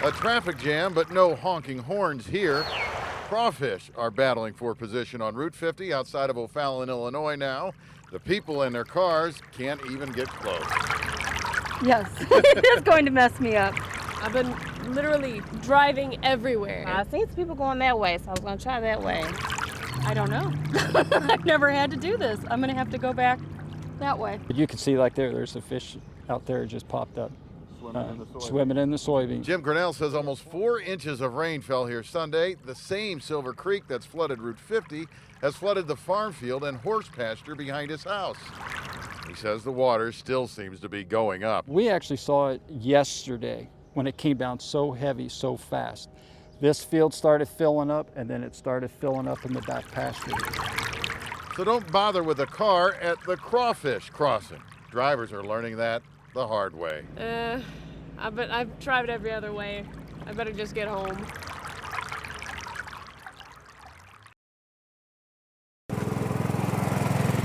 A traffic jam, but no honking horns here. Crawfish are battling for position on Route 50 outside of O'Fallon, Illinois now. The people in their cars can't even get close. Yes, it is going to mess me up. I've been literally driving everywhere. I seen some people going that way, so I was going to try that way. I don't know. I've never had to do this. I'm going to have to go back that way. You can see like there's a fish out there just popped up. Swimming in the soybeans. Jim Grinnell says almost 4 inches of rain fell here Sunday. The same Silver Creek that's flooded Route 50 has flooded the farm field and horse pasture behind his house. He says the water still seems to be going up. We actually saw it yesterday when it came down so heavy, so fast. This field started filling up, and then it started filling up in the back pasture. So don't bother with a car at the Crawfish crossing. Drivers are learning that the hard way. I've tried every other way. I better just get home.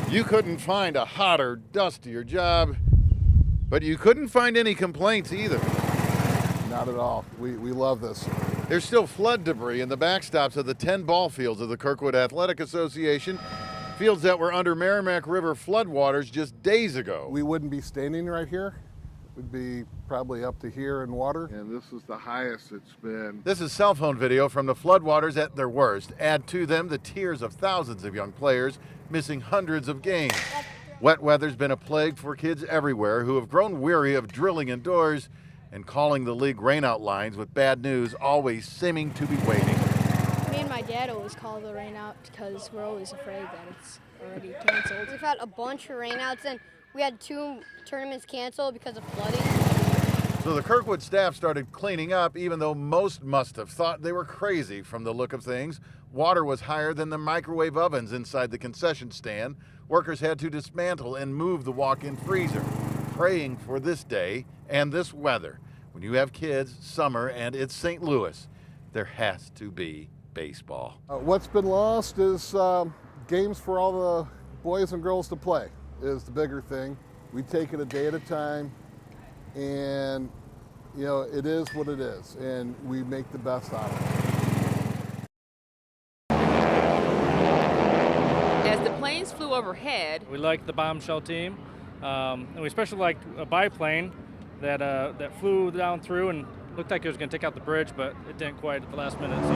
You couldn't find a hotter, dustier job, but you couldn't find any complaints either. Not at all. We love this. There's still flood debris in the backstops of the 10 ball fields of the Kirkwood Athletic Association, fields that were under Merrimack River floodwaters just days ago. We wouldn't be standing right here. We'd be probably up to here in water. And this is the highest it's been. This is cell phone video from the floodwaters at their worst. Add to them the tears of thousands of young players missing hundreds of games. Wet weather's been a plague for kids everywhere who have grown weary of drilling indoors and calling the league rainout lines with bad news always seeming to be waiting. Me and my dad always call the rainout because we're always afraid that it's already canceled. We've had a bunch of rainouts and we had 2 tournaments canceled because of flooding. So the Kirkwood staff started cleaning up, even though most must have thought they were crazy from the look of things. Water was higher than the microwave ovens inside the concession stand. Workers had to dismantle and move the walk-in freezer, praying for this day and this weather. When you have kids, summer, and it's St. Louis, there has to be baseball. What's been lost is games for all the boys and girls to play is the bigger thing. We take it a day at a time, and you know, it is what it is, and we make the best out of it. As the planes flew overhead, we liked the bombshell team, and we especially liked a biplane that flew down through and looked like it was going to take out the bridge, but it didn't quite at the last minute. So.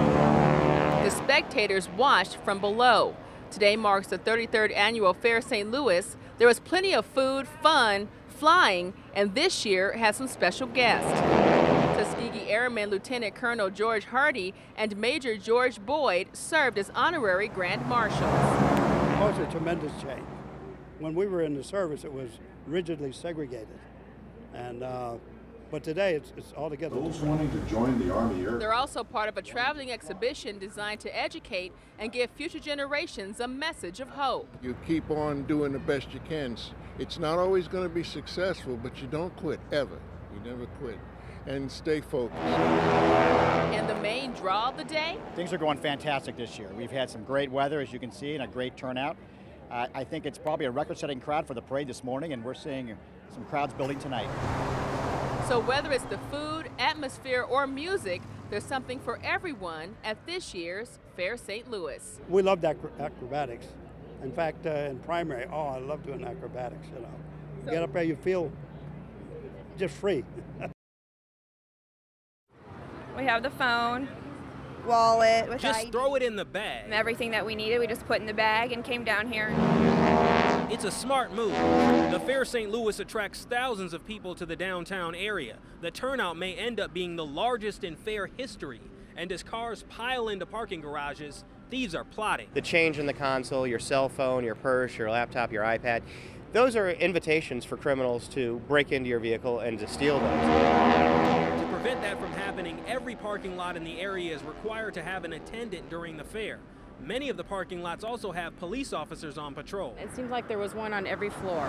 The spectators watched from below. Today marks the 33rd annual Fair St. Louis. There was plenty of food, fun, flying, and this year has some special guests. Tuskegee Airman Lieutenant Colonel George Hardy and Major George Boyd served as honorary Grand Marshals. Oh, it's a tremendous change. When we were in the service, it was rigidly segregated. And but today it's all together. Those wanting to join the Army Air. They're also part of a traveling exhibition designed to educate and give future generations a message of hope. You keep on doing the best you can. It's not always going to be successful, but you don't quit, ever. You never quit. And stay focused. And the main draw of the day? Things are going fantastic this year. We've had some great weather, as you can see, and a great turnout. I think it's probably a record-setting crowd for the parade this morning, and we're seeing some crowds building tonight. So whether it's the food, atmosphere, or music, there's something for everyone at this year's Fair St. Louis. We loved acrobatics. In fact, in primary, I love doing acrobatics, you know. You get up there, you feel just free. We have the phone, wallet, which just throw it in the bag. Everything that we needed, we just put in the bag and came down here. It's a smart move. The Fair St. Louis attracts thousands of people to the downtown area. The turnout may end up being the largest in fair history. And as cars pile into parking garages, thieves are plotting. The change in the console, your cell phone, your purse, your laptop, your iPad, those are invitations for criminals to break into your vehicle and to steal them. To prevent that from happening, every parking lot in the area is required to have an attendant during the fair. Many of the parking lots also have police officers on patrol. It seems like there was one on every floor.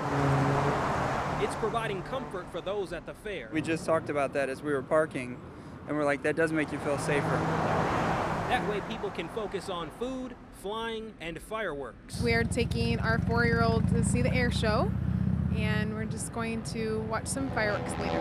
It's providing comfort for those at the fair. We just talked about that as we were parking, and we're like, that does make you feel safer. That way people can focus on food, flying, and fireworks. We're taking our 4-year-old to see the air show, and we're just going to watch some fireworks later.